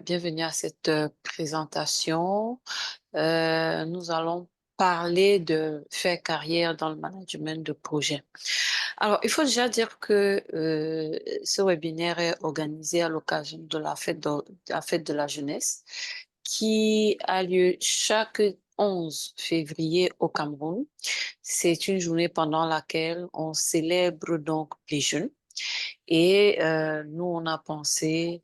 Bienvenue à cette présentation. Nous allons parler de faire carrière dans le management de projet. Alors, il faut déjà dire que ce webinaire est organisé à l'occasion de la fête de la jeunesse qui a lieu chaque 11 février au Cameroun. C'est une journée pendant laquelle on célèbre donc les jeunes et nous, on a pensé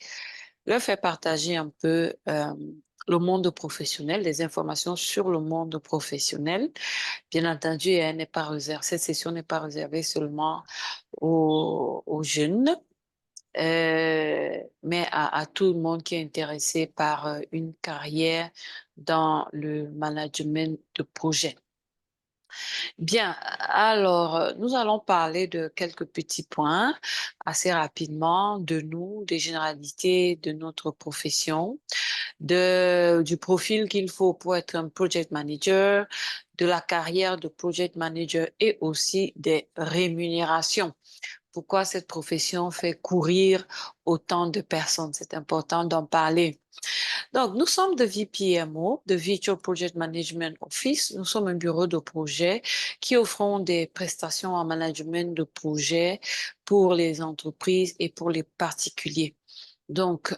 leur faire partager un peu le monde professionnel, des informations sur le monde professionnel. Bien entendu, elle n'est pas réservée, cette session n'est pas réservée seulement aux jeunes, mais à tout le monde qui est intéressé par une carrière dans le management de projet. Bien, alors, nous allons parler de quelques petits points assez rapidement de nous, des généralités de notre profession, du profil qu'il faut pour être un project manager, de la carrière de project manager et aussi des rémunérations. Pourquoi cette profession fait courir autant de personnes? C'est important d'en parler. Donc, nous sommes de VPMO, de Virtual Project Management Office. Nous sommes un bureau de projet qui offrons des prestations en management de projet pour les entreprises et pour les particuliers. Donc,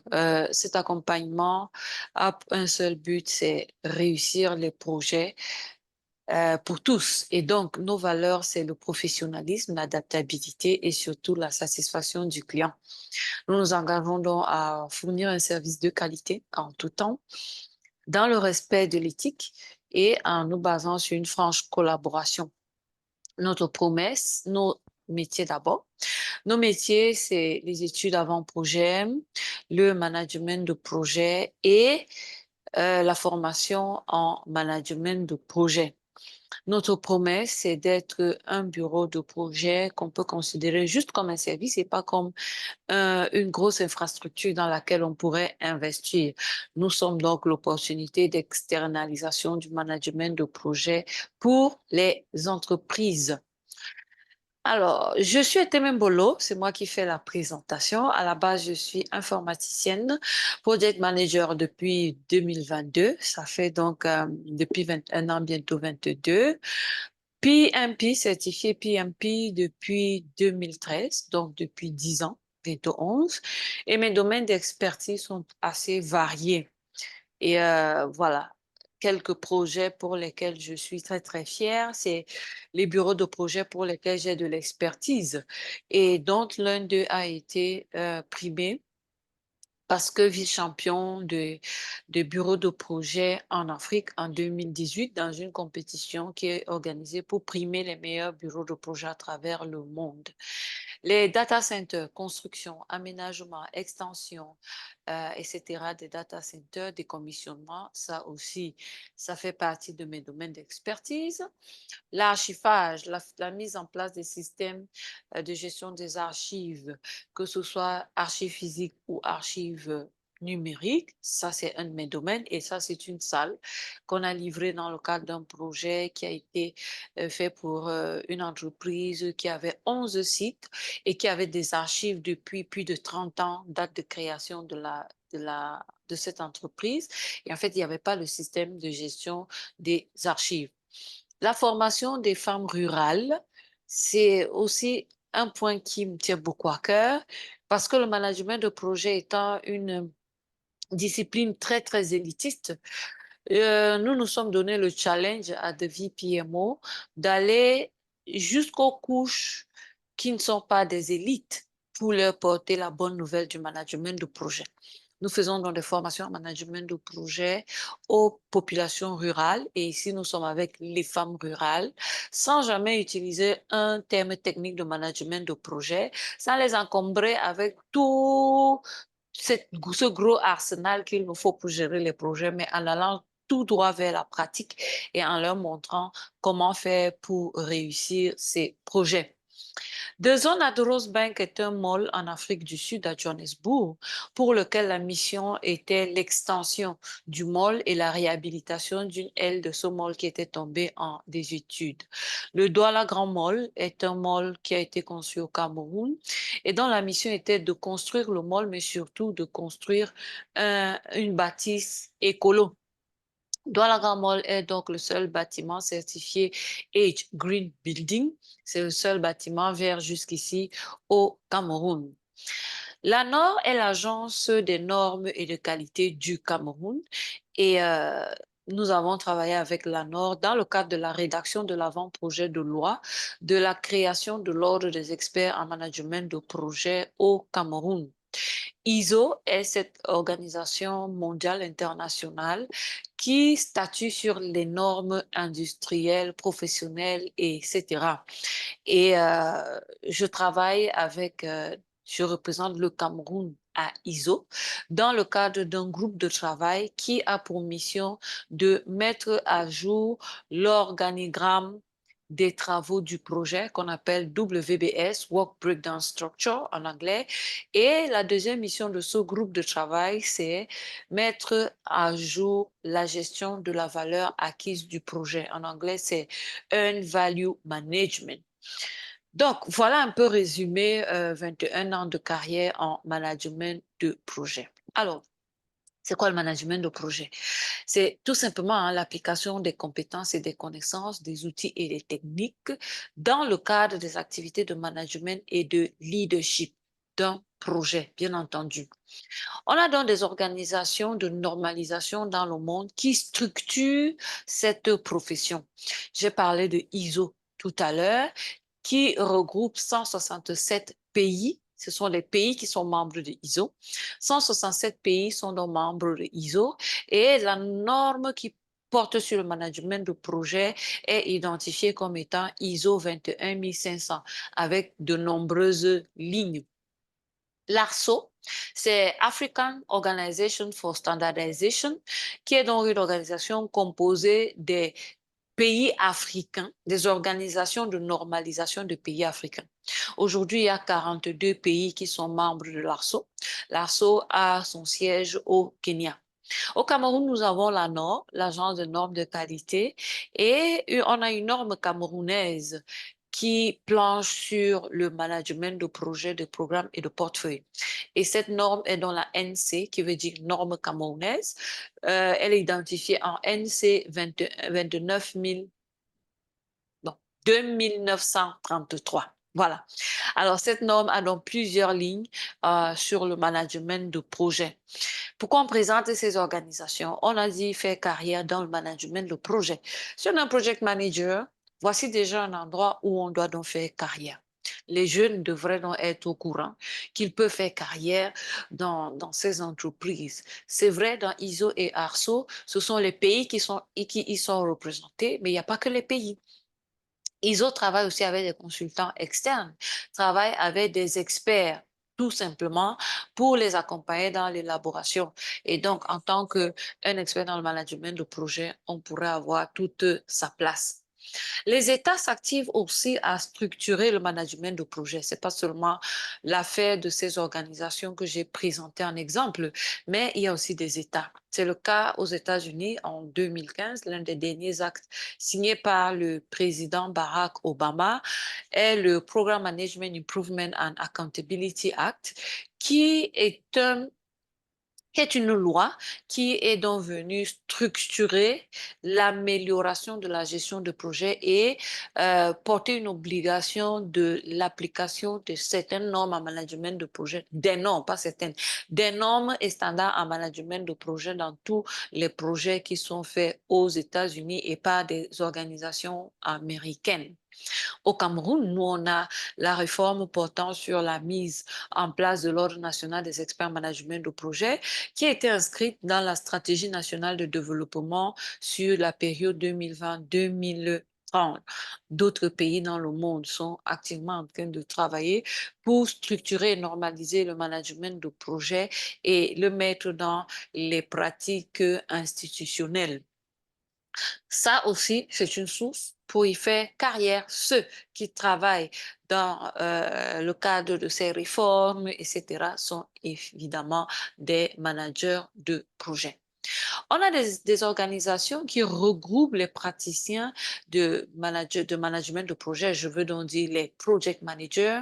cet accompagnement a un seul but, c'est réussir les projets pour tous. Et donc, nos valeurs, c'est le professionnalisme, l'adaptabilité et surtout la satisfaction du client. Nous nous engageons donc à fournir un service de qualité en tout temps, dans le respect de l'éthique et en nous basant sur une franche collaboration. Notre promesse, nos métiers d'abord. Nos métiers, c'est les études avant projet, le management de projet et la formation en management de projet. Notre promesse, c'est d'être un bureau de projet qu'on peut considérer juste comme un service et pas comme une grosse infrastructure dans laquelle on pourrait investir. Nous sommes donc l'opportunité d'externalisation du management de projet pour les entreprises. Alors, je suis Etemem Bolo, c'est moi qui fais la présentation. À la base, je suis informaticienne, project manager depuis 2022. Ça fait donc depuis 21 ans, bientôt 22. PMP, certifié PMP depuis 2013, donc depuis 10 ans, bientôt 11. Et mes domaines d'expertise sont assez variés. Et voilà, quelques projets pour lesquels je suis très, très fière, c'est les bureaux de projet pour lesquels j'ai de l'expertise et dont l'un d'eux a été primé parce que vice-champion de bureau de projet en Afrique en 2018 dans une compétition qui est organisée pour primer les meilleurs bureaux de projet à travers le monde. Les data centers, construction, aménagement, extension, etc., des data centers, des commissionnements, ça aussi, ça fait partie de mes domaines d'expertise. L'archivage, la mise en place des systèmes de gestion des archives, que ce soit archives physiques ou archives numériques, ça c'est un de mes domaines et ça c'est une salle qu'on a livrée dans le cadre d'un projet qui a été fait pour une entreprise qui avait 11 sites et qui avait des archives depuis plus de 30 ans, date de création de cette entreprise. Et en fait, il n'y avait pas le système de gestion des archives. La formation des femmes rurales, c'est aussi un point qui me tient beaucoup à cœur parce que le management de projet étant une discipline très, très élitiste, nous nous sommes donné le challenge à Devi PMO d'aller jusqu'aux couches qui ne sont pas des élites pour leur porter la bonne nouvelle du management de projet. Nous faisons donc des formations en management de projet aux populations rurales et ici nous sommes avec les femmes rurales sans jamais utiliser un terme technique de management de projet, sans les encombrer avec tout ce gros arsenal qu'il nous faut pour gérer les projets, mais en allant tout droit vers la pratique et en leur montrant comment faire pour réussir ces projets. The Zone at Rosebank est un mall en Afrique du Sud à Johannesburg pour lequel la mission était l'extension du mall et la réhabilitation d'une aile de ce mall qui était tombée en désuétude. Le Douala Grand Mall est un mall qui a été conçu au Cameroun et dont la mission était de construire le mall, mais surtout de construire une bâtisse écolo. Douala Mall est donc le seul bâtiment certifié Age Green Building. C'est le seul bâtiment vert jusqu'ici au Cameroun. L'ANOR est l'agence des normes et de qualité du Cameroun et nous avons travaillé avec l'ANOR dans le cadre de la rédaction de l'avant-projet de loi de la création de l'ordre des experts en management de projet au Cameroun. ISO est cette organisation mondiale internationale qui statue sur les normes industrielles, professionnelles, etc. Et je travaille avec, je représente le Cameroun à ISO dans le cadre d'un groupe de travail qui a pour mission de mettre à jour l'organigramme des travaux du projet qu'on appelle WBS, Work Breakdown Structure en anglais. Et la deuxième mission de ce groupe de travail, c'est mettre à jour la gestion de la valeur acquise du projet. En anglais, c'est Earn Value Management. Donc, voilà un peu résumé 21 ans de carrière en management de projet. Alors, c'est quoi le management de projet? C'est tout simplement l'application des compétences et des connaissances, des outils et des techniques dans le cadre des activités de management et de leadership d'un projet, bien entendu. On a donc des organisations de normalisation dans le monde qui structurent cette profession. J'ai parlé de ISO tout à l'heure, qui regroupe 167 pays. Ce sont les pays qui sont membres de ISO. 167 pays sont donc membres de ISO et la norme qui porte sur le management de projet est identifiée comme étant ISO 21500 avec de nombreuses lignes. L'ARSO, c'est African Organization for Standardization, qui est donc une organisation composée des pays africains, des organisations de normalisation de pays africains. Aujourd'hui, il y a 42 pays qui sont membres de l'ARSO. L'ARSO a son siège au Kenya. Au Cameroun, nous avons la NOR, l'Agence de normes de qualité, et on a une norme camerounaise qui planche sur le management de projets, de programmes et de portefeuilles. Et cette norme est dans la NC, qui veut dire norme camerounaise. Elle est identifiée en NC 29 000, non, 2933. Voilà. Alors, cette norme a donc plusieurs lignes sur le management de projet. Pourquoi on présente ces organisations? On a dit faire carrière dans le management de projet. Si on est un project manager, voici déjà un endroit où on doit donc faire carrière. Les jeunes devraient donc être au courant qu'ils peuvent faire carrière dans ces entreprises. C'est vrai, dans ISO et ARSO, ce sont les pays qui y sont représentés, mais il n'y a pas que les pays. ISO travaille aussi avec des consultants externes, travaille avec des experts, tout simplement, pour les accompagner dans l'élaboration. Et donc, en tant qu'un expert dans le management de projet, on pourrait avoir toute sa place. Les États s'activent aussi à structurer le management de projet. Ce n'est pas seulement l'affaire de ces organisations que j'ai présentées en exemple, mais il y a aussi des États. C'est le cas aux États-Unis en 2015. L'un des derniers actes signés par le président Barack Obama est le Program Management Improvement and Accountability Act, qui est un qui est une loi qui est donc venue structurer l'amélioration de la gestion de projet et porter une obligation de l'application de certaines normes en management de projet, des normes, pas certaines, des normes et standards en management de projet dans tous les projets qui sont faits aux États-Unis et par des organisations américaines. Au Cameroun, nous, on a la réforme portant sur la mise en place de l'Ordre national des experts en management de projet, qui a été inscrite dans la stratégie nationale de développement sur la période 2020-2030. D'autres pays dans le monde sont activement en train de travailler pour structurer et normaliser le management de projet et le mettre dans les pratiques institutionnelles. Ça aussi, c'est une source pour y faire carrière. Ceux qui travaillent dans le cadre de ces réformes, etc., sont évidemment des managers de projet. On a des organisations qui regroupent les praticiens de management de projet, je veux donc dire les project managers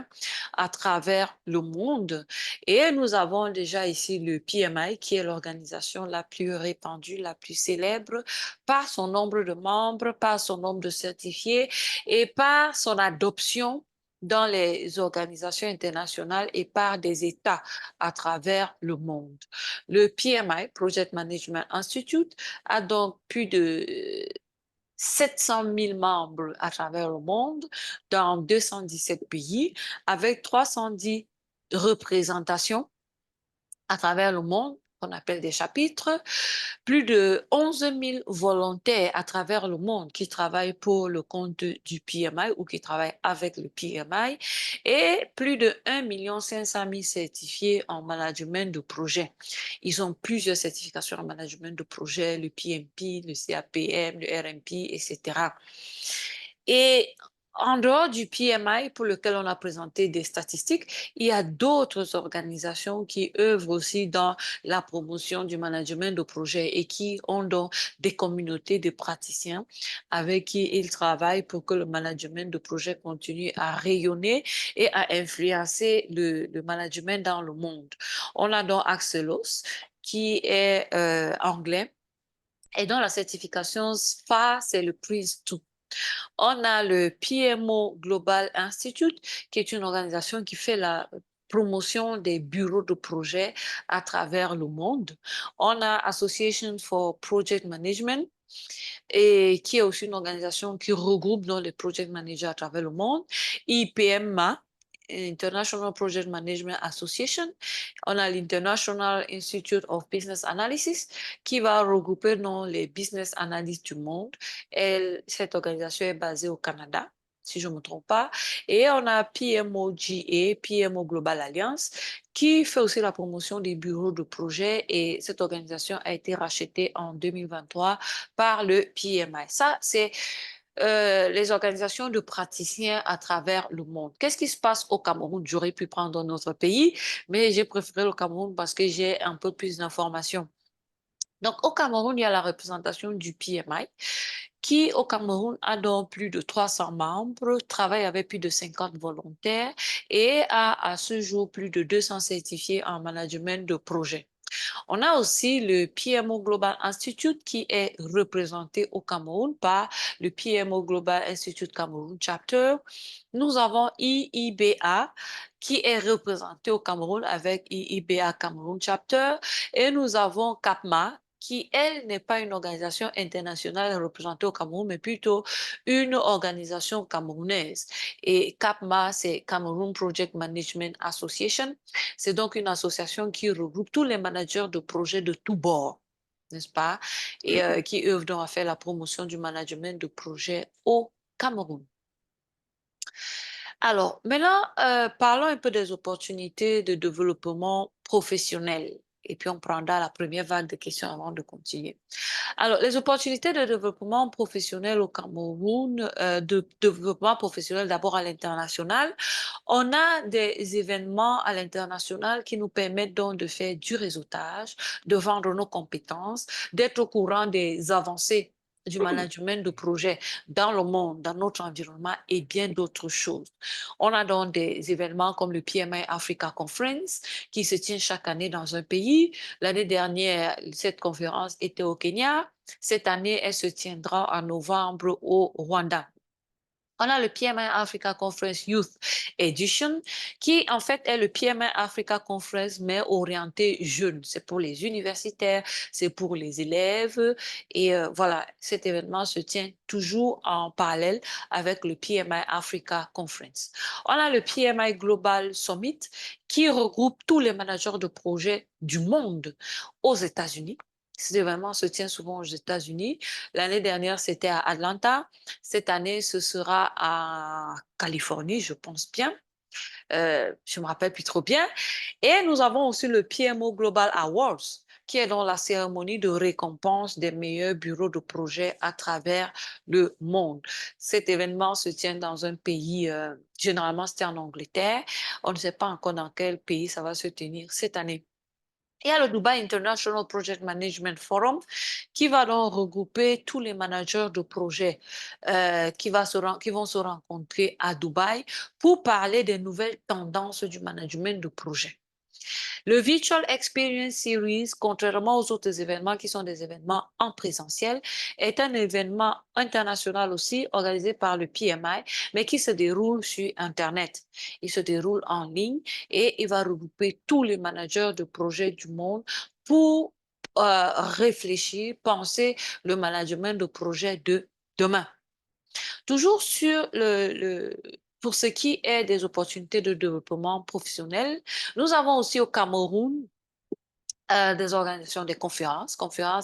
à travers le monde. Et nous avons déjà ici le PMI, qui est l'organisation la plus répandue, la plus célèbre, par son nombre de membres, par son nombre de certifiés et par son adoption dans les organisations internationales et par des États à travers le monde. Le PMI, Project Management Institute, a donc plus de 700 000 membres à travers le monde, dans 217 pays, avec 310 représentations à travers le monde, qu'on appelle des chapitres, plus de 11 000 volontaires à travers le monde qui travaillent pour le compte du PMI ou qui travaillent avec le PMI et plus de 1 500 000 certifiés en management de projet. Ils ont plusieurs certifications en management de projet, le PMP, le CAPM, le RMP, etc. Et en dehors du PMI, pour lequel on a présenté des statistiques, il y a d'autres organisations qui œuvrent aussi dans la promotion du management de projet et qui ont donc des communautés de praticiens avec qui ils travaillent pour que le management de projet continue à rayonner et à influencer le management dans le monde. On a donc Axelos, qui est anglais, et dont la certification SPA, c'est le PRISM2. On a le PMO Global Institute, qui est une organisation qui fait la promotion des bureaux de projet à travers le monde. On a Association for Project Management, et qui est aussi une organisation qui regroupe donc les project managers à travers le monde. IPMA, International Project Management Association. On a l'International Institute of Business Analysis qui va regrouper non, les business analysts du monde. Cette organisation est basée au Canada, si je ne me trompe pas. Et on a PMOGA, PMO Global Alliance, qui fait aussi la promotion des bureaux de projet. Et cette organisation a été rachetée en 2023 par le PMI. Ça, c'est les organisations de praticiens à travers le monde. Qu'est-ce qui se passe au Cameroun? J'aurais pu prendre notre pays, mais j'ai préféré le Cameroun parce que j'ai un peu plus d'informations. Donc, au Cameroun, il y a la représentation du PMI qui, au Cameroun, a donc plus de 300 membres, travaille avec plus de 50 volontaires et a à ce jour plus de 200 certifiés en management de projet. On a aussi le PMO Global Institute qui est représenté au Cameroun par le PMO Global Institute Cameroun Chapter. Nous avons IIBA qui est représenté au Cameroun avec IIBA Cameroun Chapter et nous avons CAPMA qui, elle, n'est pas une organisation internationale représentée au Cameroun, mais plutôt une organisation camerounaise. Et CAPMA, c'est Cameroon Project Management Association. C'est donc une association qui regroupe tous les managers de projets de tous bords, n'est-ce pas? Et qui œuvrent donc à faire la promotion du management de projets au Cameroun. Alors, maintenant, parlons un peu des opportunités de développement professionnel. Et puis, on prendra la première vague de questions avant de continuer. Alors, les opportunités de développement professionnel au Cameroun, de développement professionnel d'abord à l'international, on a des événements à l'international qui nous permettent donc de faire du réseautage, de vendre nos compétences, d'être au courant des avancées du management de projet dans le monde, dans notre environnement et bien d'autres choses. On a donc des événements comme le PMI Africa Conference qui se tient chaque année dans un pays. L'année dernière, cette conférence était au Kenya. Cette année, elle se tiendra en novembre au Rwanda. On a le PMI Africa Conference Youth Edition, qui en fait est le PMI Africa Conference, mais orienté jeune. C'est pour les universitaires, c'est pour les élèves. Et voilà, cet événement se tient toujours en parallèle avec le PMI Africa Conference. On a le PMI Global Summit, qui regroupe tous les managers de projets du monde aux États-Unis. Cet événement se tient souvent aux États-Unis. L'année dernière, c'était à Atlanta. Cette année, ce sera à Californie, je pense bien. Je me rappelle plus trop bien. Et nous avons aussi le PMO Global Awards qui est dans la cérémonie de récompense des meilleurs bureaux de projet à travers le monde. Cet événement se tient dans un pays, généralement c'était en Angleterre. On ne sait pas encore dans quel pays ça va se tenir cette année. Il y a le Dubai International Project Management Forum qui va donc regrouper tous les managers de projets qui vont se rencontrer à Dubaï pour parler des nouvelles tendances du management de projet. Le Virtual Experience Series, contrairement aux autres événements qui sont des événements en présentiel, est un événement international aussi organisé par le PMI, mais qui se déroule sur Internet. Il se déroule en ligne et il va regrouper tous les managers de projets du monde pour réfléchir, penser le management de projet de demain. Toujours sur pour ce qui est des opportunités de développement professionnel, nous avons aussi au Cameroun des organisations, des conférences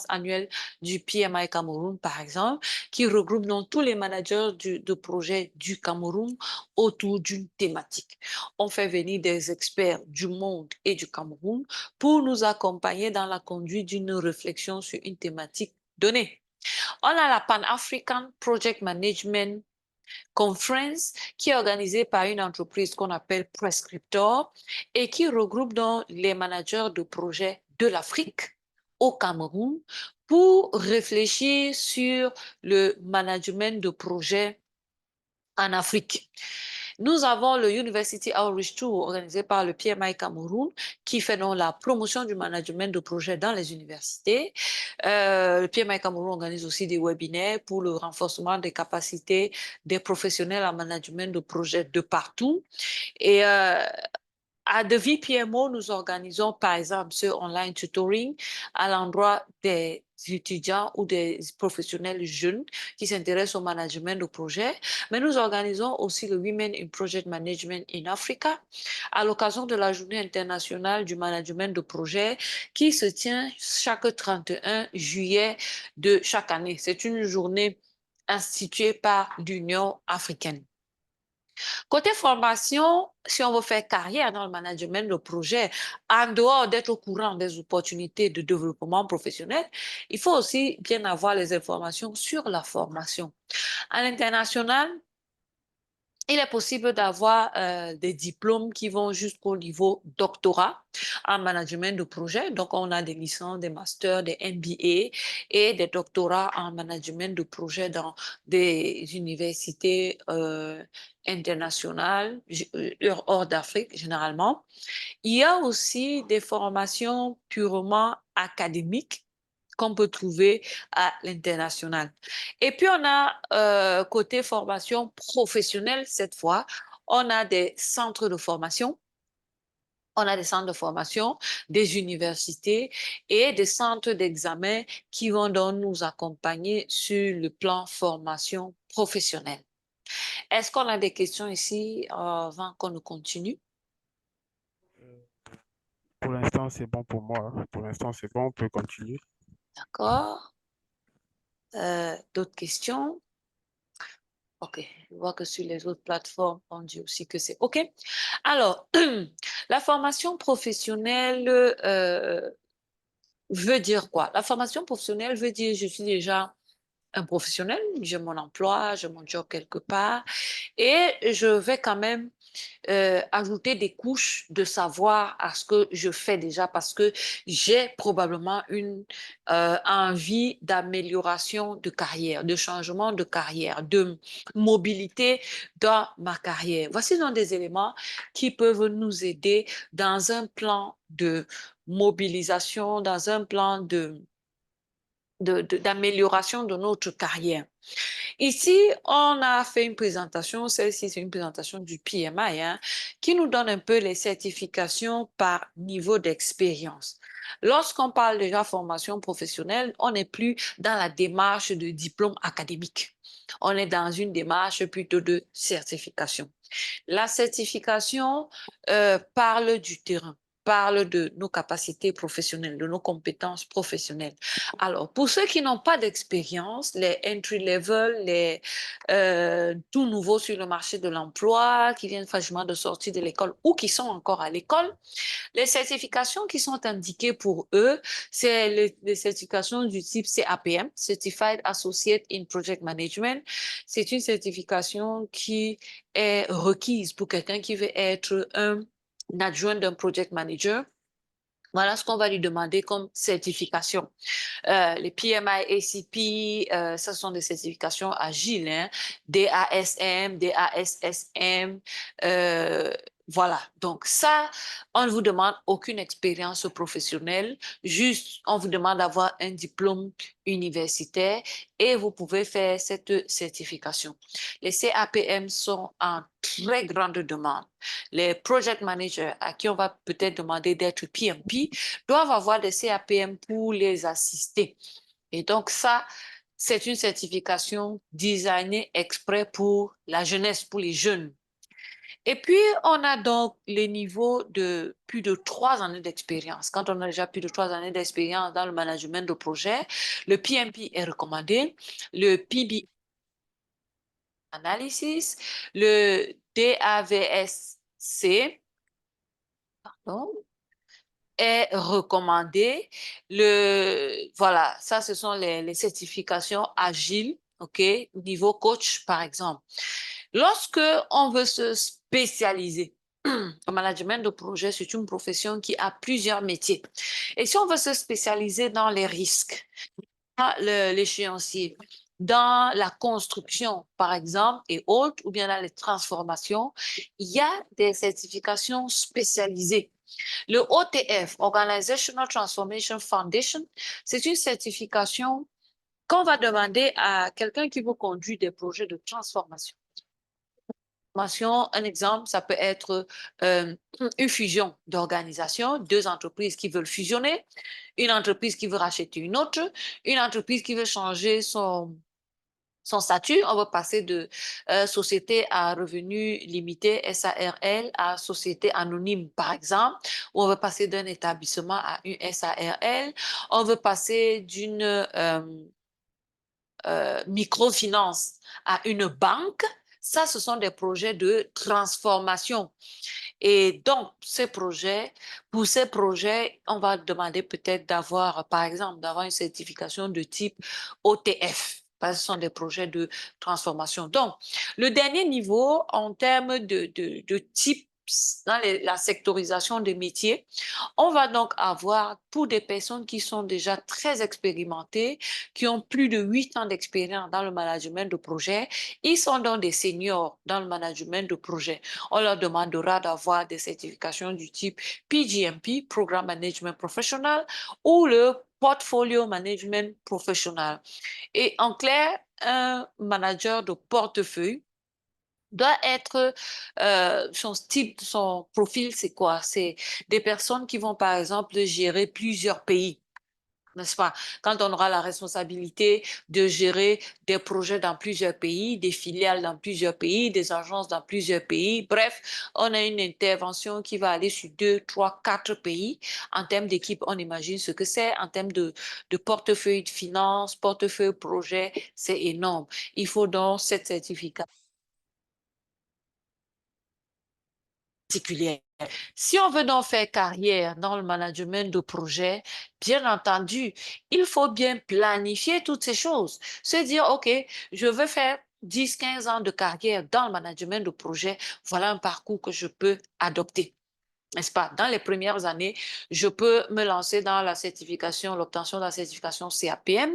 annuelles du PMI Cameroun, par exemple, qui regroupent donc tous les managers de projets du Cameroun autour d'une thématique. On fait venir des experts du monde et du Cameroun pour nous accompagner dans la conduite d'une réflexion sur une thématique donnée. On a la Pan-African Project Management Conference qui est organisée par une entreprise qu'on appelle Prescriptor et qui regroupe donc les managers de projets de l'Afrique au Cameroun pour réfléchir sur le management de projets en Afrique. Nous avons le University Outreach Tour organisé par le PMI Cameroun qui fait donc la promotion du management de projets dans les universités. Le PMI Cameroun organise aussi des webinaires pour le renforcement des capacités des professionnels en management de projets de partout. Et à Devi PMO, nous organisons par exemple ce online tutoring à l'endroit des étudiants ou des professionnels jeunes qui s'intéressent au management de projet. Mais nous organisons aussi le Women in Project Management in Africa à l'occasion de la Journée internationale du management de projet qui se tient chaque 31 juillet de chaque année. C'est une journée instituée par l'Union africaine. Côté formation, si on veut faire carrière dans le management de projet, en dehors d'être au courant des opportunités de développement professionnel, il faut aussi bien avoir les informations sur la formation. À l'international, il est possible d'avoir des diplômes qui vont jusqu'au niveau doctorat en management de projet. Donc, on a des licences, des masters, des MBA et des doctorats en management de projet dans des universités internationales, hors d'Afrique généralement. Il y a aussi des formations purement académiques qu'on peut trouver à l'international. Et puis, on a, côté formation professionnelle, cette fois, on a des centres de formation. On a des centres de formation, des universités et des centres d'examen qui vont donc nous accompagner sur le plan formation professionnelle. Est-ce qu'on a des questions ici avant qu'on ne continue? Pour l'instant, c'est bon pour moi. Pour l'instant, c'est bon, on peut continuer. D'accord. D'autres questions? OK. Je vois que sur les autres plateformes, on dit aussi que c'est OK. Alors, la formation professionnelle veut dire quoi? La formation professionnelle veut dire je suis déjà un professionnel, j'ai mon emploi, j'ai mon job quelque part et je vais quand même ajouter des couches de savoir à ce que je fais déjà parce que j'ai probablement une envie d'amélioration de carrière, de changement de carrière, de mobilité dans ma carrière. Voici donc des éléments qui peuvent nous aider dans un plan de mobilisation, dans un plan d'amélioration de notre carrière. Ici, on a fait une présentation, celle-ci c'est une présentation du PMI, hein, qui nous donne un peu les certifications par niveau d'expérience. Lorsqu'on parle déjà formation professionnelle, on n'est plus dans la démarche de diplôme académique. On est dans une démarche plutôt de certification. La certification parle du terrain, parle de nos capacités professionnelles, de nos compétences professionnelles. Alors, pour ceux qui n'ont pas d'expérience, les entry level, les tout nouveaux sur le marché de l'emploi, qui viennent fraîchement de sortir de l'école ou qui sont encore à l'école, les certifications qui sont indiquées pour eux, c'est les certifications du type CAPM, Certified Associate in Project Management. C'est une certification qui est requise pour quelqu'un qui veut être un adjoint d'un project manager. Voilà ce qu'on va lui demander comme certification. Les PMI, ACP, ça sont des certifications agiles, hein. DASM, DASSM, voilà. Donc ça, on ne vous demande aucune expérience professionnelle, juste on vous demande d'avoir un diplôme universitaire et vous pouvez faire cette certification. Les CAPM sont en très grande demande. Les project managers à qui on va peut-être demander d'être PMP doivent avoir des CAPM pour les assister. Et donc ça, c'est une certification designée exprès pour la jeunesse, pour les jeunes. Et puis, on a donc les niveaux de plus de 3 années d'expérience. Quand on a déjà plus de 3 années d'expérience dans le management de projet, le PMP est recommandé, le PB Analysis, le DAVSC, pardon, est recommandé. Voilà, ça, ce sont les certifications agiles, OK, niveau coach, par exemple. Lorsque on veut se spécialiser, le management de projet, c'est une profession qui a plusieurs métiers. Et si on veut se spécialiser dans les risques, dans l'échéancier, dans la construction, par exemple, et autres, ou bien dans les transformations, il y a des certifications spécialisées. Le OTF, Organizational Transformation Foundation, c'est une certification qu'on va demander à quelqu'un qui veut conduire des projets de transformation. Un exemple, ça peut être une fusion d'organisations, deux entreprises qui veulent fusionner, une entreprise qui veut racheter une entreprise qui veut changer son statut. On va passer de société à revenu limité, SARL, à société anonyme, par exemple, ou on veut passer d'un établissement à une SARL. On veut passer d'une microfinance à une banque. Ça, ce sont des projets de transformation. Et donc, pour ces projets, on va demander peut-être d'avoir, par exemple, d'avoir une certification de type OTF, parce que ce sont des projets de transformation. Donc, le dernier niveau en termes de type dans la sectorisation des métiers, on va donc avoir pour des personnes qui sont déjà très expérimentées, qui ont plus de 8 ans d'expérience dans le management de projet, ils sont donc des seniors dans le management de projet. On leur demandera d'avoir des certifications du type PGMP, Program Management Professional, ou le Portfolio Management Professional. Et en clair, un manager de portefeuille doit être, son type, son profil, c'est quoi? C'est des personnes qui vont, par exemple, gérer plusieurs pays, n'est-ce pas? Quand on aura la responsabilité de gérer des projets dans plusieurs pays, des filiales dans plusieurs pays, des agences dans plusieurs pays, bref, on a une intervention qui va aller sur 2, 3, 4 pays. En termes d'équipe, on imagine ce que c'est. En termes de portefeuille de finances, portefeuille projet, c'est énorme. Il faut donc cette certificat particulière. Si on veut donc faire carrière dans le management de projet, bien entendu, il faut bien planifier toutes ces choses. Se dire, OK, je veux faire 10, 15 ans de carrière dans le management de projet, voilà un parcours que je peux adopter. N'est-ce pas? Dans les premières années, je peux me lancer dans la certification, l'obtention de la certification CAPM.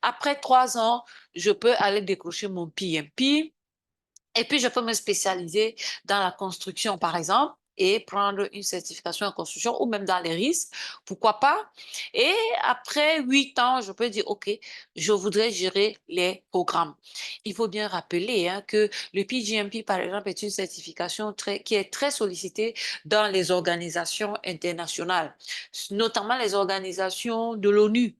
Après 3 ans, je peux aller décrocher mon PMP. Et puis, je peux me spécialiser dans la construction, par exemple, et prendre une certification en construction ou même dans les risques, pourquoi pas. Et après 8 ans, je peux dire, OK, je voudrais gérer les programmes. Il faut bien rappeler hein, que le PGMP, par exemple, est une certification qui est très sollicitée dans les organisations internationales, notamment les organisations de l'ONU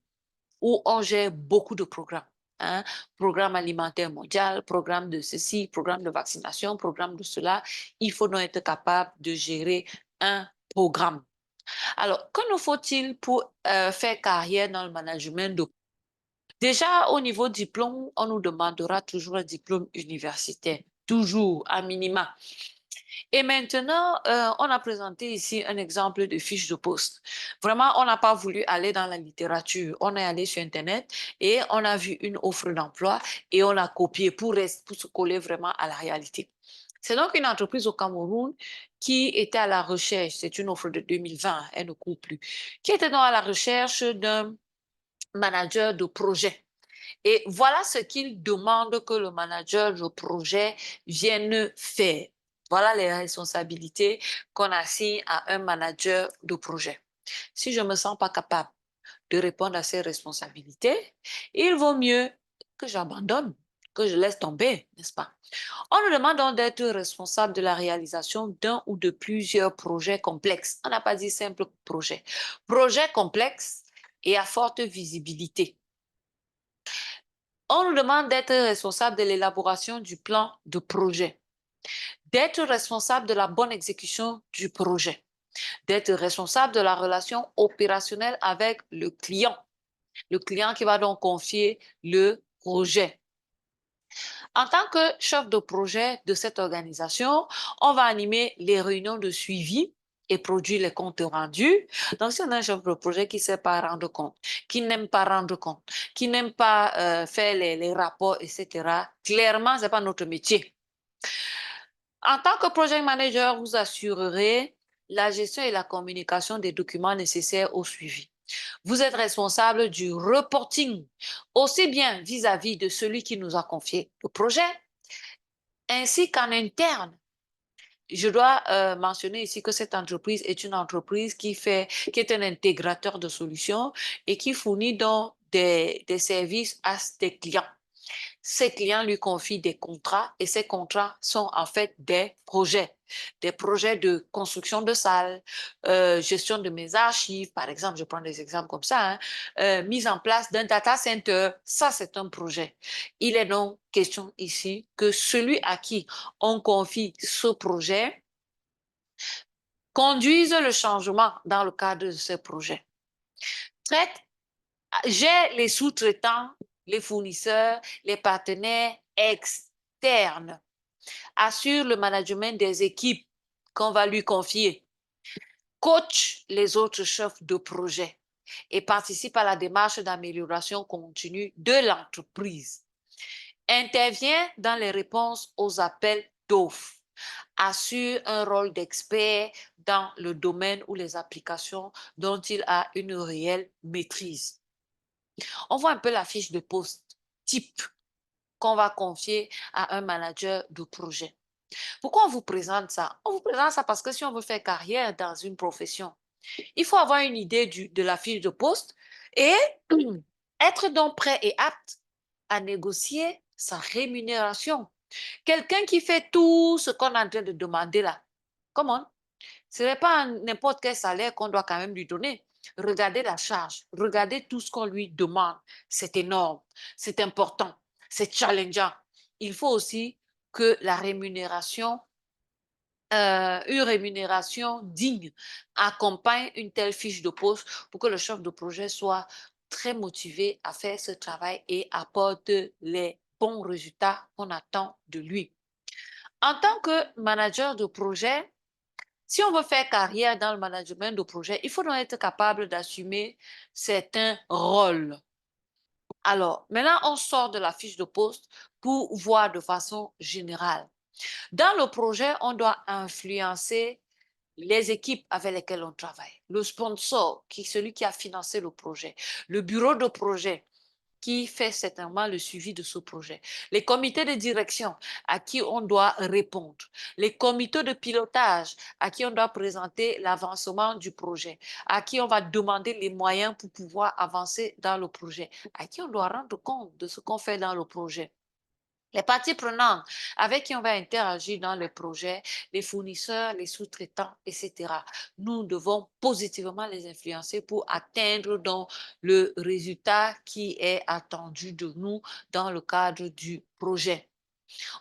où on gère beaucoup de programmes. Hein, programme alimentaire mondial, programme de ceci, programme de vaccination, programme de cela. Il faut donc être capable de gérer un programme. Alors, que nous faut-il pour faire carrière dans le management de... Déjà, au niveau diplôme, on nous demandera toujours un diplôme universitaire, toujours, à minima. Et maintenant, on a présenté ici un exemple de fiche de poste. Vraiment, on n'a pas voulu aller dans la littérature. On est allé sur Internet et on a vu une offre d'emploi et on l'a copié pour se coller vraiment à la réalité. C'est donc une entreprise au Cameroun qui était à la recherche, c'est une offre de 2020, elle ne court plus, qui était donc à la recherche d'un manager de projet. Et voilà ce qu'il demande que le manager de projet vienne faire. Voilà les responsabilités qu'on assigne à un manager de projet. Si je ne me sens pas capable de répondre à ces responsabilités, il vaut mieux que j'abandonne, que je laisse tomber, n'est-ce pas? On nous demande donc d'être responsable de la réalisation d'un ou de plusieurs projets complexes. On n'a pas dit simple projet. Projet complexe et à forte visibilité. On nous demande d'être responsable de l'élaboration du plan de projet, d'être responsable de la bonne exécution du projet, d'être responsable de la relation opérationnelle avec le client qui va donc confier le projet. En tant que chef de projet de cette organisation, on va animer les réunions de suivi et produire les comptes rendus. Donc, si on a un chef de projet qui ne sait pas rendre compte, qui n'aime pas rendre compte, qui n'aime pas faire les rapports, etc., clairement, ce n'est pas notre métier. En tant que project manager, vous assurerez la gestion et la communication des documents nécessaires au suivi. Vous êtes responsable du reporting, aussi bien vis-à-vis de celui qui nous a confié le projet, ainsi qu'en interne. Je dois mentionner ici que cette entreprise est une entreprise qui est un intégrateur de solutions et qui fournit donc des services à ses clients. Ses clients lui confient des contrats et ces contrats sont en fait des projets de construction de salles, gestion de mes archives, par exemple, je prends des exemples comme ça, hein, mise en place d'un data center, ça c'est un projet. Il est donc question ici que celui à qui on confie ce projet conduise le changement dans le cadre de ce projet. Traite, j'ai les sous-traitants, les fournisseurs, les partenaires externes, assure le management des équipes qu'on va lui confier, coach les autres chefs de projet et participe à la démarche d'amélioration continue de l'entreprise. Intervient dans les réponses aux appels d'offres, assure un rôle d'expert dans le domaine ou les applications dont il a une réelle maîtrise. On voit un peu la fiche de poste type qu'on va confier à un manager de projet. Pourquoi on vous présente ça? On vous présente ça parce que si on veut faire carrière dans une profession, il faut avoir une idée de la fiche de poste et être donc prêt et apte à négocier sa rémunération. Quelqu'un qui fait tout ce qu'on est en train de demander là, comment? Ce n'est pas n'importe quel salaire qu'on doit quand même lui donner. Regardez la charge, regardez tout ce qu'on lui demande. C'est énorme, c'est important, c'est challengeant. Il faut aussi que la rémunération, une rémunération digne accompagne une telle fiche de poste pour que le chef de projet soit très motivé à faire ce travail et apporte les bons résultats qu'on attend de lui. En tant que manager de projet, si on veut faire carrière dans le management de projet, il faut donc être capable d'assumer certains rôles. Alors, maintenant, on sort de la fiche de poste pour voir de façon générale. Dans le projet, on doit influencer les équipes avec lesquelles on travaille, le sponsor, qui est celui qui a financé le projet, le bureau de projet, qui fait certainement le suivi de ce projet, les comités de direction à qui on doit répondre, les comités de pilotage à qui on doit présenter l'avancement du projet, à qui on va demander les moyens pour pouvoir avancer dans le projet, à qui on doit rendre compte de ce qu'on fait dans le projet. Les parties prenantes avec qui on va interagir dans les projets, les fournisseurs, les sous-traitants, etc. Nous devons positivement les influencer pour atteindre donc le résultat qui est attendu de nous dans le cadre du projet.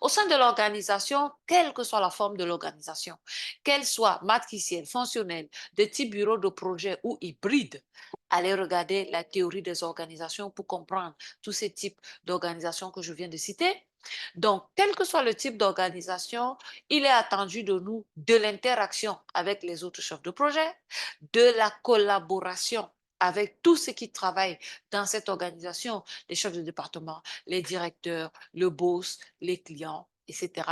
Au sein de l'organisation, quelle que soit la forme de l'organisation, qu'elle soit matricielle, fonctionnelle, de type bureau de projet ou hybride, allez regarder la théorie des organisations pour comprendre tous ces types d'organisations que je viens de citer. Donc, quel que soit le type d'organisation, il est attendu de nous de l'interaction avec les autres chefs de projet, de la collaboration avec tous ceux qui travaillent dans cette organisation, les chefs de département, les directeurs, le boss, les clients, etc.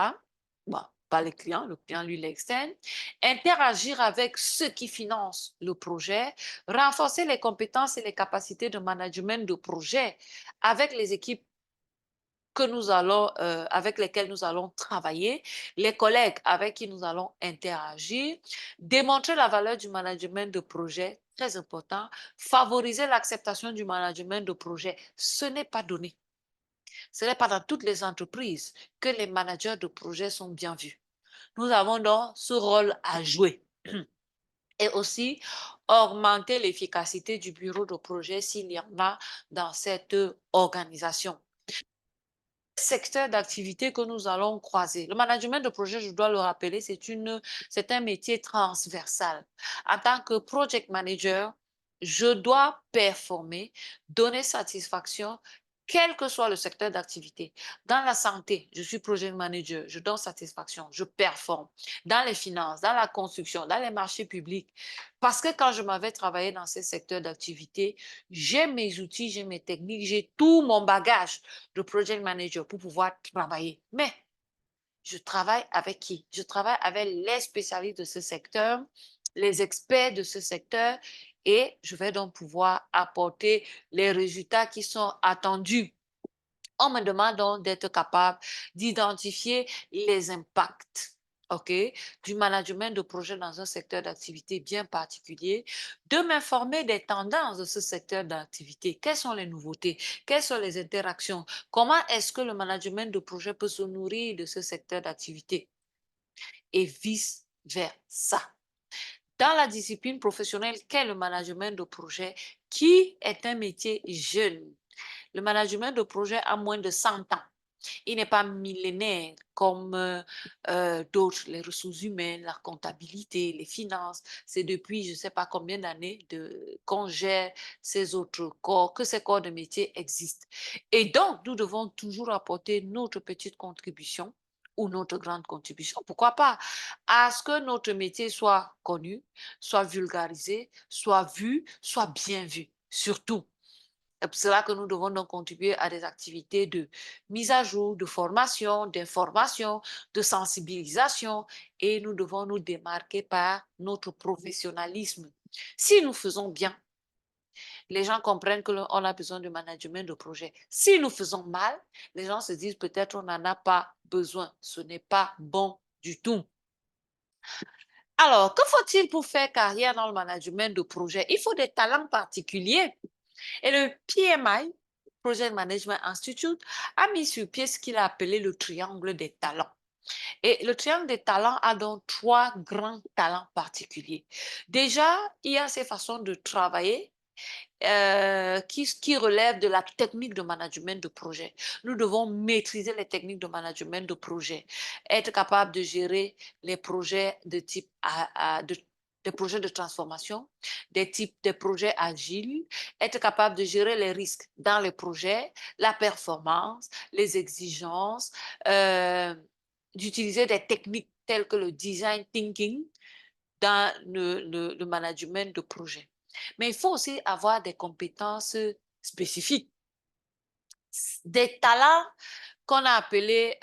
Bon, pas les clients, le client, lui, il est externe. Interagir avec ceux qui financent le projet, renforcer les compétences et les capacités de management de projet avec les équipes avec lesquels nous allons travailler, les collègues avec qui nous allons interagir, démontrer la valeur du management de projet, très important, favoriser l'acceptation du management de projet. Ce n'est pas donné. Ce n'est pas dans toutes les entreprises que les managers de projet sont bien vus. Nous avons donc ce rôle à jouer. Et aussi augmenter l'efficacité du bureau de projet s'il y en a dans cette organisation. Secteur d'activité que nous allons croiser. Le management de projet, je dois le rappeler, c'est un métier transversal. En tant que project manager, je dois performer, donner satisfaction, quel que soit le secteur d'activité. Dans la santé, je suis project manager, je donne satisfaction, je performe. Dans les finances, dans la construction, dans les marchés publics. Parce que quand je m'avais travaillé dans ces secteurs d'activité, j'ai mes outils, j'ai mes techniques, j'ai tout mon bagage de project manager pour pouvoir travailler. Mais je travaille avec qui? Je travaille avec les spécialistes de ce secteur, les experts de ce secteur et je vais donc pouvoir apporter les résultats qui sont attendus. On me demande donc d'être capable d'identifier les impacts, OK, du management de projet dans un secteur d'activité bien particulier, de m'informer des tendances de ce secteur d'activité. Quelles sont les nouveautés? Quelles sont les interactions? Comment est-ce que le management de projet peut se nourrir de ce secteur d'activité? Et vice-versa. Dans la discipline professionnelle qu'est le management de projet, qui est un métier jeune, le management de projet a moins de 100 ans. Il n'est pas millénaire comme d'autres, les ressources humaines, la comptabilité, les finances. C'est depuis je ne sais pas combien d'années qu'on gère ces autres corps, que ces corps de métier existent. Et donc, nous devons toujours apporter notre petite contribution ou notre grande contribution, pourquoi pas, à ce que notre métier soit connu, soit vulgarisé, soit vu, soit bien vu, surtout. C'est pour cela que nous devons donc contribuer à des activités de mise à jour, de formation, d'information, de sensibilisation et nous devons nous démarquer par notre professionnalisme. Si nous faisons bien, les gens comprennent qu'on a besoin de management de projet. Si nous faisons mal, les gens se disent peut-être on n'en a pas besoin. Ce n'est pas bon du tout. Alors, que faut-il pour faire carrière dans le management de projet? Il faut des talents particuliers. Et le PMI, Project Management Institute, a mis sur pied ce qu'il a appelé le triangle des talents. Et le triangle des talents a donc trois grands talents particuliers. Déjà, il y a ces façons de travailler qui relèvent de la technique de management de projet. Nous devons maîtriser les techniques de management de projet, être capable de gérer les projets de type des projets de transformation, des projets agiles, être capable de gérer les risques dans les projets, la performance, les exigences, d'utiliser des techniques telles que le design thinking dans le management de projet. Mais il faut aussi avoir des compétences spécifiques, des talents qu'on a appelés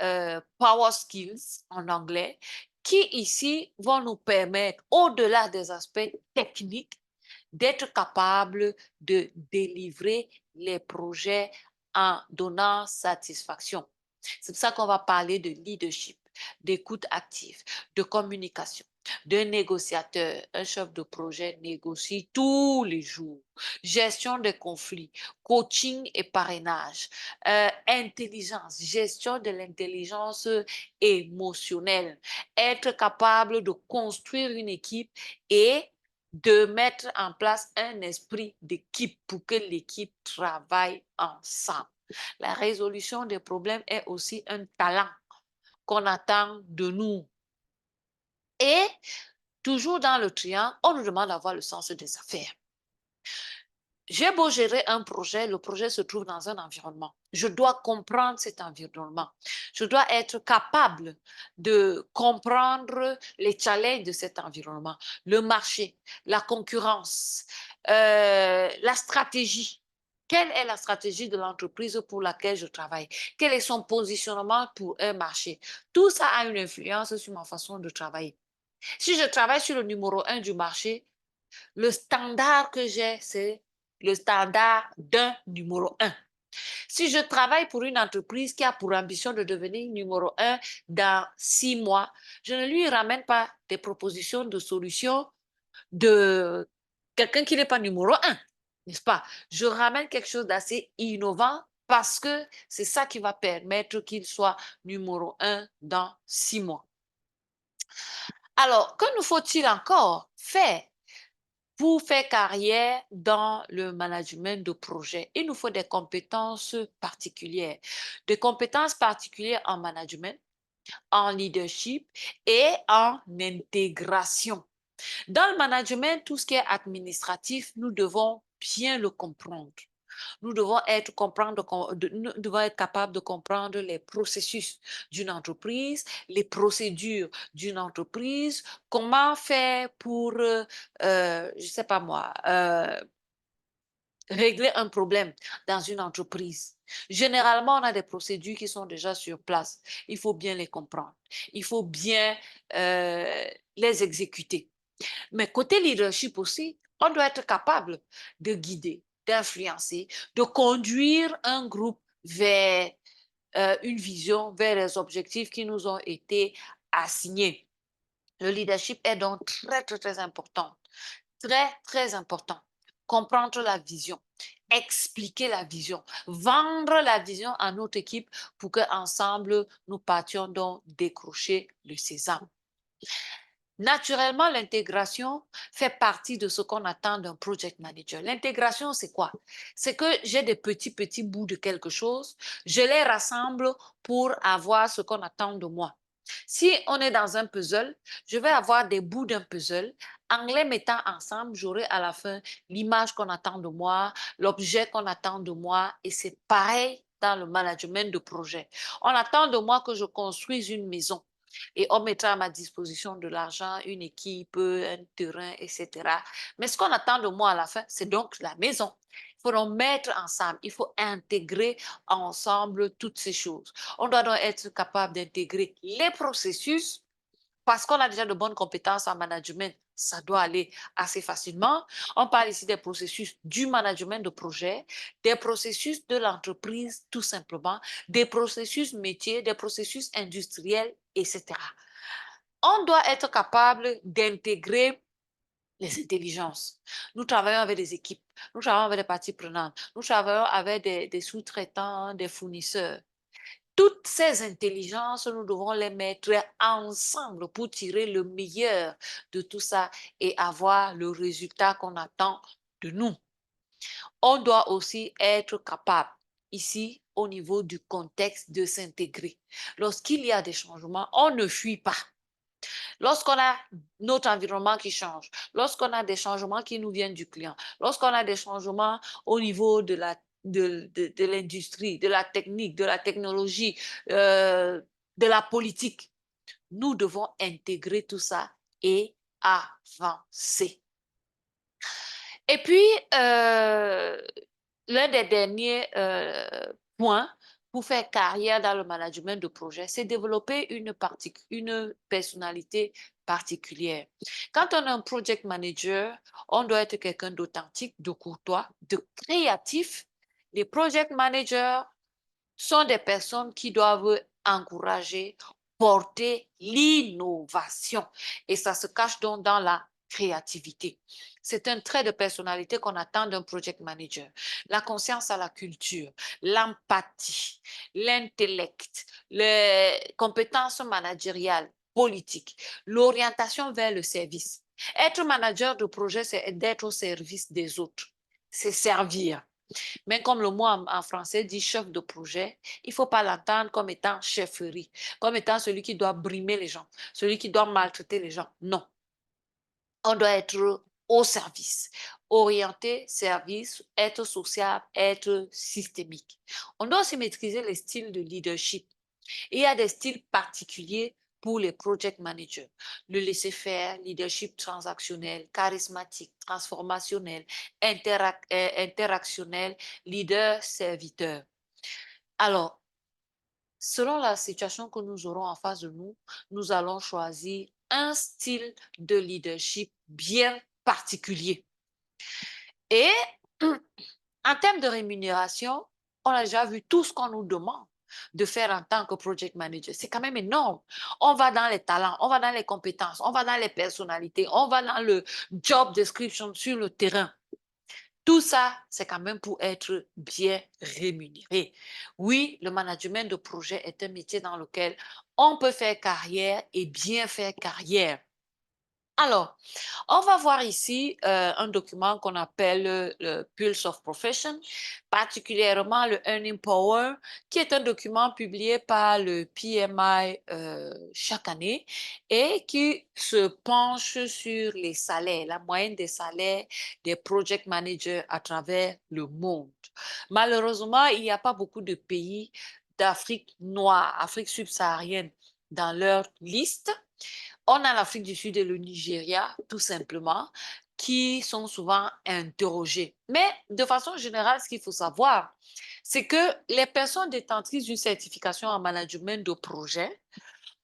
power skills en anglais, qui ici vont nous permettre, au-delà des aspects techniques, d'être capables de délivrer les projets en donnant satisfaction. C'est pour ça qu'on va parler de leadership, d'écoute active, de communication, de négociateur. Un chef de projet négocie tous les jours. Gestion des conflits, coaching et parrainage, intelligence, gestion de l'intelligence émotionnelle, être capable de construire une équipe et de mettre en place un esprit d'équipe pour que l'équipe travaille ensemble. La résolution des problèmes est aussi un talent. qu'on attend de nous. Et toujours dans le triangle, on nous demande d'avoir le sens des affaires. J'ai beau gérer un projet, le projet se trouve dans un environnement. Je dois comprendre cet environnement. Je dois être capable de comprendre les challenges de cet environnement, le marché, la concurrence, la stratégie. Quelle est la stratégie de l'entreprise pour laquelle je travaille? Quel est son positionnement pour un marché? Tout ça a une influence sur ma façon de travailler. Si je travaille sur le numéro un du marché, le standard que j'ai, c'est le standard d'un numéro un. Si je travaille pour une entreprise qui a pour ambition de devenir numéro un dans 6 mois, je ne lui ramène pas des propositions de solutions de quelqu'un qui n'est pas numéro un, n'est-ce pas? Je ramène quelque chose d'assez innovant parce que c'est ça qui va permettre qu'il soit numéro un dans 6 mois. Alors, que nous faut-il encore faire pour faire carrière dans le management de projet? Il nous faut des compétences particulières. Des compétences particulières en management, en leadership et en intégration. Dans le management, tout ce qui est administratif, nous devons bien le comprendre. Nous devons nous devons être capables de comprendre les processus d'une entreprise, les procédures d'une entreprise, comment faire pour, je ne sais pas moi, régler un problème dans une entreprise. Généralement, on a des procédures qui sont déjà sur place. Il faut bien les comprendre. Il faut bien les exécuter. Mais côté leadership aussi, on doit être capable de guider, d'influencer, de conduire un groupe vers une vision, vers les objectifs qui nous ont été assignés. Le leadership est donc très, très, très important. Très, très important. Comprendre la vision, expliquer la vision, vendre la vision à notre équipe pour qu'ensemble, nous partions donc décrocher le sésame. Naturellement, l'intégration fait partie de ce qu'on attend d'un project manager. L'intégration, c'est quoi? C'est que j'ai des petits bouts de quelque chose, je les rassemble pour avoir ce qu'on attend de moi. Si on est dans un puzzle, je vais avoir des bouts d'un puzzle. En les mettant ensemble, j'aurai à la fin l'image qu'on attend de moi, l'objet qu'on attend de moi, et c'est pareil dans le management de projet. On attend de moi que je construise une maison et on mettra à ma disposition de l'argent, une équipe, un terrain, etc. Mais ce qu'on attend de moi à la fin, c'est donc la maison. Il faut donc mettre ensemble, il faut intégrer ensemble toutes ces choses. On doit donc être capable d'intégrer les processus parce qu'on a déjà de bonnes compétences en management, ça doit aller assez facilement. On parle ici des processus du management de projet, des processus de l'entreprise tout simplement, des processus métiers, des processus industriels, etc. On doit être capable d'intégrer les intelligences. Nous travaillons avec des équipes, nous travaillons avec des parties prenantes, nous travaillons avec des sous-traitants, des fournisseurs. Toutes ces intelligences, nous devons les mettre ensemble pour tirer le meilleur de tout ça et avoir le résultat qu'on attend de nous. On doit aussi être capable, ici, au niveau du contexte, de s'intégrer. Lorsqu'il y a des changements, on ne fuit pas. Lorsqu'on a notre environnement qui change, lorsqu'on a des changements qui nous viennent du client, lorsqu'on a des changements au niveau de l'industrie, de la technique, de la technologie, de la politique, nous devons intégrer tout ça et avancer. Et puis, l'un des derniers points pour faire carrière dans le management de projet, c'est développer une personnalité particulière. Quand on est un project manager, on doit être quelqu'un d'authentique, de courtois, de créatif. Les project managers sont des personnes qui doivent encourager, porter l'innovation. Et ça se cache donc dans la créativité. C'est un trait de personnalité qu'on attend d'un project manager. La conscience à la culture, l'empathie, l'intellect, les compétences managériales, politiques, l'orientation vers le service. Être manager de projet, c'est d'être au service des autres. C'est servir. Mais comme le mot en français dit chef de projet, il ne faut pas l'entendre comme étant chefferie, comme étant celui qui doit brimer les gens, celui qui doit maltraiter les gens. Non, on doit être au service, orienté service, être sociable, être systémique. On doit aussi maîtriser les styles de leadership. Il y a des styles particuliers pour les project managers. Le laisser-faire, leadership transactionnel, charismatique, transformationnel, interactionnel, leader-serviteur. Alors, selon la situation que nous aurons en face de nous, nous allons choisir un style de leadership bien particulier. Et en termes de rémunération, on a déjà vu tout ce qu'on nous demande de faire en tant que project manager. C'est quand même énorme. On va dans les talents, on va dans les compétences, on va dans les personnalités, on va dans le job description sur le terrain. Tout ça, c'est quand même pour être bien rémunéré. Oui, le management de projet est un métier dans lequel on peut faire carrière et bien faire carrière. Alors, on va voir ici un document qu'on appelle le Pulse of Profession, particulièrement le Earning Power, qui est un document publié par le PMI chaque année et qui se penche sur les salaires, la moyenne des salaires des project managers à travers le monde. Malheureusement, il n'y a pas beaucoup de pays d'Afrique noire, Afrique subsaharienne dans leur liste. On a l'Afrique du Sud et le Nigeria, tout simplement, qui sont souvent interrogés. Mais de façon générale, ce qu'il faut savoir, c'est que les personnes détentrices d'une certification en management de projet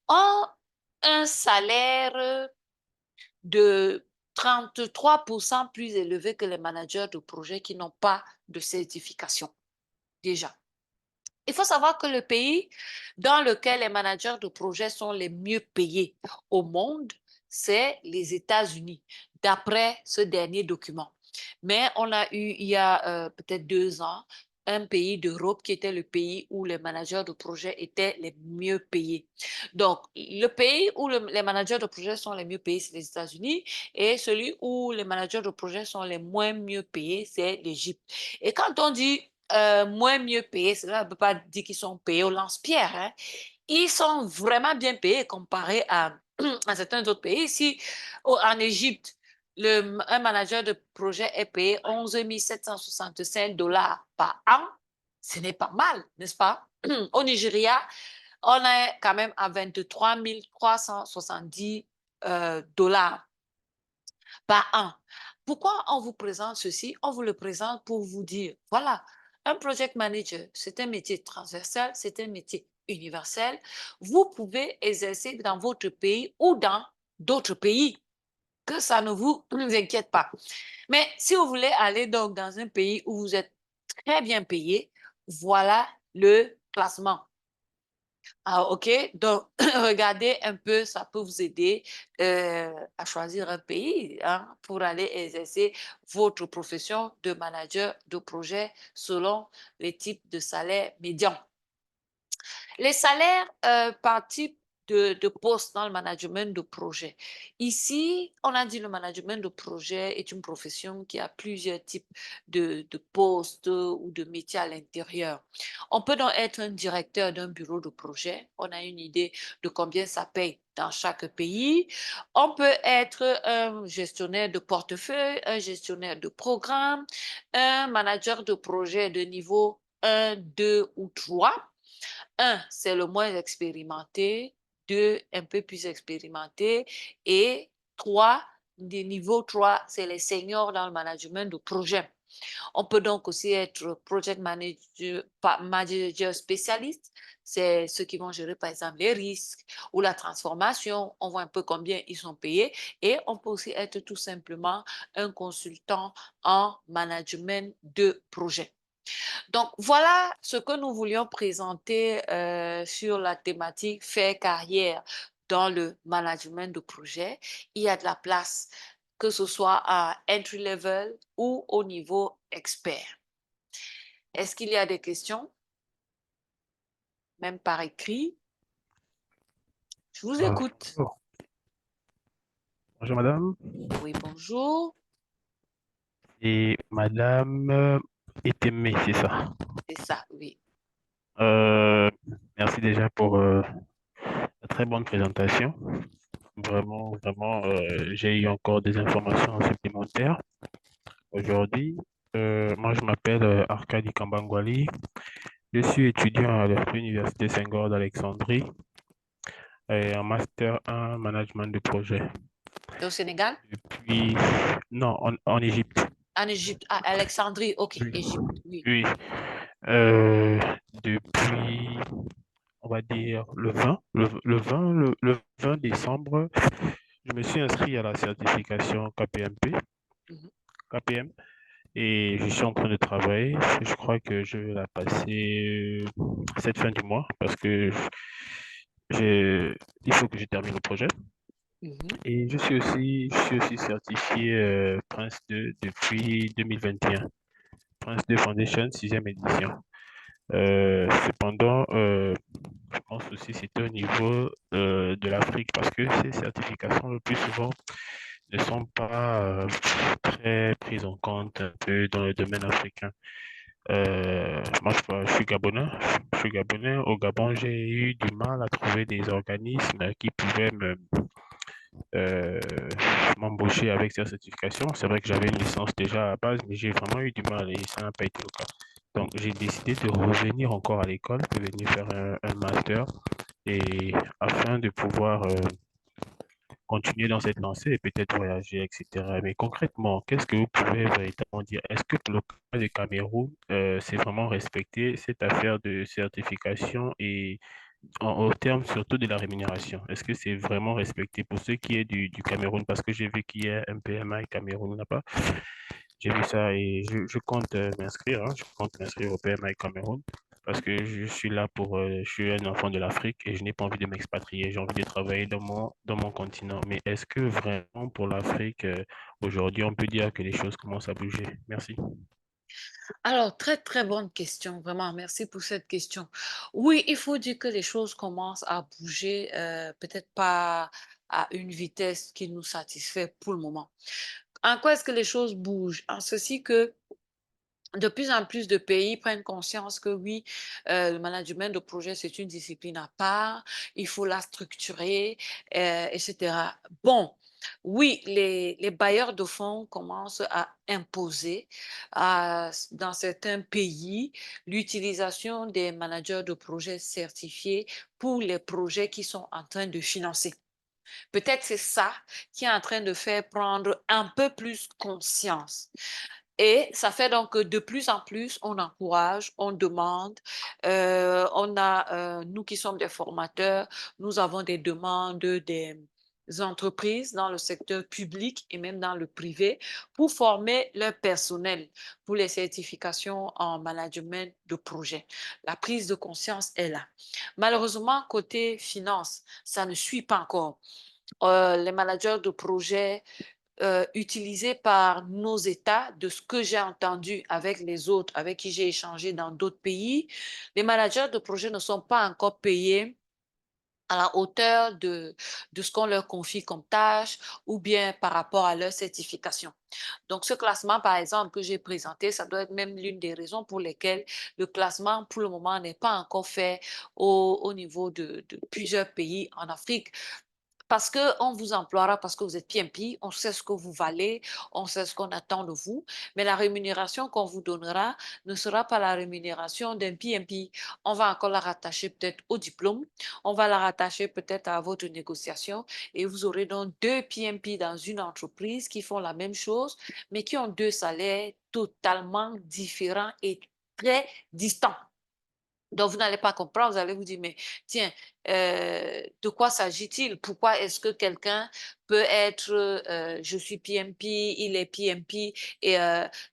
ont un salaire de 33% plus élevé que les managers de projet qui n'ont pas de certification, déjà. Il faut savoir que le pays dans lequel les managers de projet sont les mieux payés au monde, c'est les États-Unis, d'après ce dernier document. Mais on a eu, il y a peut-être 2 ans, un pays d'Europe qui était le pays où les managers de projet étaient les mieux payés. Donc, le pays où les managers de projet sont les mieux payés, c'est les États-Unis, et celui où les managers de projet sont les moins mieux payés, c'est l'Égypte. Et quand on dit moins mieux payés, cela ne veut pas dire qu'ils sont payés au lance-pierre, hein. Ils sont vraiment bien payés comparé à certains autres pays. Si en Égypte, un manager de projet est payé 11 765 dollars par an, ce n'est pas mal, n'est-ce pas? Au Nigeria, on est quand même à 23 370 dollars par an. Pourquoi on vous présente ceci? On vous le présente pour vous dire, voilà, un project manager, c'est un métier transversal, c'est un métier universel. Vous pouvez exercer dans votre pays ou dans d'autres pays, que ça ne vous inquiète pas. Mais si vous voulez aller donc dans un pays où vous êtes très bien payé, voilà le classement. Ah, OK. Donc, regardez un peu, ça peut vous aider à choisir un pays, hein, pour aller exercer votre profession de manager de projet selon les types de salaires médians. Les salaires par type de poste dans le management de projet. Ici, on a dit le management de projet est une profession qui a plusieurs types de postes ou de métiers à l'intérieur. On peut donc être un directeur d'un bureau de projet. On a une idée de combien ça paye dans chaque pays. On peut être un gestionnaire de portefeuille, un gestionnaire de programme, un manager de projet de niveau 1, 2 ou 3. Un, c'est le moins expérimenté. Deux, un peu plus expérimenté. Et trois, des niveaux 3, c'est les seniors dans le management de projet. On peut donc aussi être project manager, manager spécialiste. C'est ceux qui vont gérer, par exemple, les risques ou la transformation. On voit un peu combien ils sont payés. Et on peut aussi être tout simplement un consultant en management de projet. Donc, voilà ce que nous voulions présenter sur la thématique faire carrière dans le management de projet. Il y a de la place, que ce soit à entry level ou au niveau expert. Est-ce qu'il y a des questions, même par écrit? Je vous écoute. Bonjour. Bonjour, madame. Oui, bonjour. Et madame, Et t'aimer, c'est ça. C'est ça, oui. Euh, Merci déjà pour la très bonne présentation. Vraiment, vraiment, j'ai eu encore des informations supplémentaires aujourd'hui. Moi, je m'appelle Arkady Kambangwali. Je suis étudiant à l'Université Senghor d'Alexandrie et en Master 1 Management de projet. Et au Sénégal? Depuis, non, en Égypte. En Égypte, à Alexandrie, ok, Oui, Égypte, oui. oui. Euh, Depuis, on va dire, le 20 décembre, je me suis inscrit à la certification Mhm, KPM, et je suis en train de travailler. Je crois que je vais la passer cette fin du mois parce que il faut que je termine le projet. mhm. Et je suis aussi certifié Prince 2 depuis 2021. Prince 2 Foundation, sixième édition. Cependant, je pense aussi que c'était au niveau de l'Afrique parce que ces certifications, le plus souvent, ne sont pas très prises en compte un peu dans le domaine africain. Moi, je suis Gabonais. Je suis Gabonais. Au Gabon, j'ai eu du mal à trouver des organismes qui pouvaient euh, m'embaucher avec cette certification. C'est vrai que j'avais une licence déjà à la base, mais j'ai vraiment eu du mal et ça n'a pas été le cas. Donc, j'ai décidé de revenir encore à l'école, de venir faire un master et afin de pouvoir continuer dans cette lancée et peut-être voyager, etc. Mais concrètement, qu'est-ce que vous pouvez véritablement dire? Est-ce que pour le cas du Cameroun, c'est vraiment respecté cette affaire de certification et au terme surtout de la rémunération? Est-ce que c'est vraiment respecté pour ce qui est du Cameroun? Parce que j'ai vu qu'il y a un PMI Cameroun là-bas. J'ai vu ça et je compte m'inscrire, hein. Je compte m'inscrire au PMI Cameroun parce que je suis là pour, je suis un enfant de l'Afrique et je n'ai pas envie de m'expatrier. J'ai envie de travailler dans mon continent. Mais est-ce que vraiment pour l'Afrique, aujourd'hui, on peut dire que les choses commencent à bouger? Merci. Alors, très, très bonne question, vraiment, merci pour cette question. Oui, il faut dire que les choses commencent à bouger, peut-être pas à une vitesse qui nous satisfait pour le moment. En quoi est-ce que les choses bougent? En ceci que de plus en plus de pays prennent conscience que oui, le management de projet, c'est une discipline à part, il faut la structurer, etc. Bon, oui, les bailleurs de fonds commencent à imposer dans certains pays l'utilisation des managers de projets certifiés pour les projets qui sont en train de financer. Peut-être c'est ça qui est en train de faire prendre un peu plus conscience. Et ça fait donc que de plus en plus, on encourage, on demande, on a, nous qui sommes des formateurs, nous avons des demandes des entreprises dans le secteur public et même dans le privé pour former leur personnel pour les certifications en management de projet. La prise de conscience est là. Malheureusement, côté finance, ça ne suit pas encore. Les managers de projet utilisés par nos États, de ce que j'ai entendu avec les autres, avec qui j'ai échangé dans d'autres pays, les managers de projet ne sont pas encore payés à la hauteur de ce qu'on leur confie comme tâche ou bien par rapport à leur certification. Donc, ce classement, par exemple, que j'ai présenté, ça doit être même l'une des raisons pour lesquelles le classement, pour le moment, n'est pas encore fait au niveau de plusieurs pays en Afrique. Parce qu'on vous emploiera parce que vous êtes PMP, on sait ce que vous valez, on sait ce qu'on attend de vous, mais la rémunération qu'on vous donnera ne sera pas la rémunération d'un PMP. On va encore la rattacher peut-être au diplôme, on va la rattacher peut-être à votre négociation et vous aurez donc deux PMP dans une entreprise qui font la même chose, mais qui ont deux salaires totalement différents et très distants. Donc, vous n'allez pas comprendre, vous allez vous dire, mais tiens, de quoi s'agit-il? Pourquoi est-ce que quelqu'un peut être, je suis PMP, il est PMP et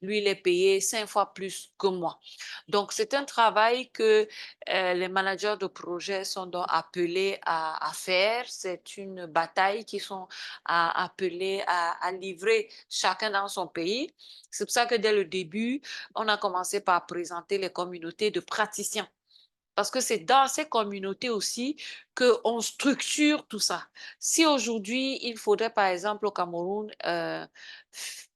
lui, il est payé 5 fois plus que moi. Donc, c'est un travail que les managers de projet sont donc appelés à faire. C'est une bataille qu'ils sont appelés à livrer chacun dans son pays. C'est pour ça que dès le début, on a commencé par présenter les communautés de praticiens parce que c'est dans ces communautés aussi qu'on structure tout ça. Si aujourd'hui, il faudrait, par exemple, au Cameroun,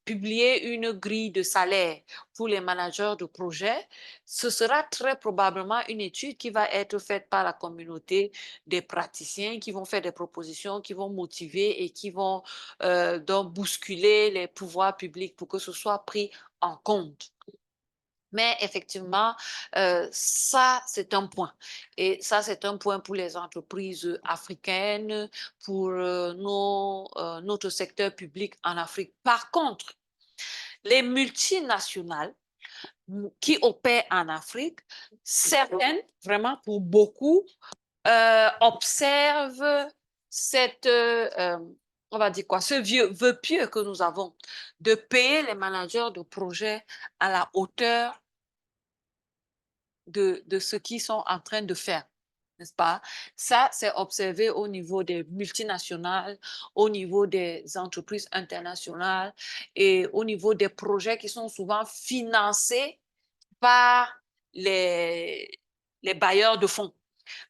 publier une grille de salaire pour les managers de projet, ce sera très probablement une étude qui va être faite par la communauté des praticiens qui vont faire des propositions, qui vont motiver et qui vont donc bousculer les pouvoirs publics pour que ce soit pris en compte. Mais effectivement, ça, c'est un point. Et ça, c'est un point pour les entreprises africaines, pour notre secteur public en Afrique. Par contre, les multinationales qui opèrent en Afrique, certaines, vraiment pour beaucoup, observent cette, on va dire quoi, ce vieux vœu pieux que nous avons de payer les managers de projets à la hauteur de ce qu'ils sont en train de faire, n'est-ce pas? Ça, c'est observé au niveau des multinationales, au niveau des entreprises internationales et au niveau des projets qui sont souvent financés par les, les bailleurs de fonds,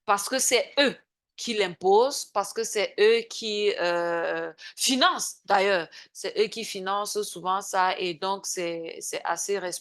parce que c'est eux qui l'imposent, parce que c'est eux qui financent d'ailleurs, c'est eux qui financent souvent ça et donc c'est assez respecté.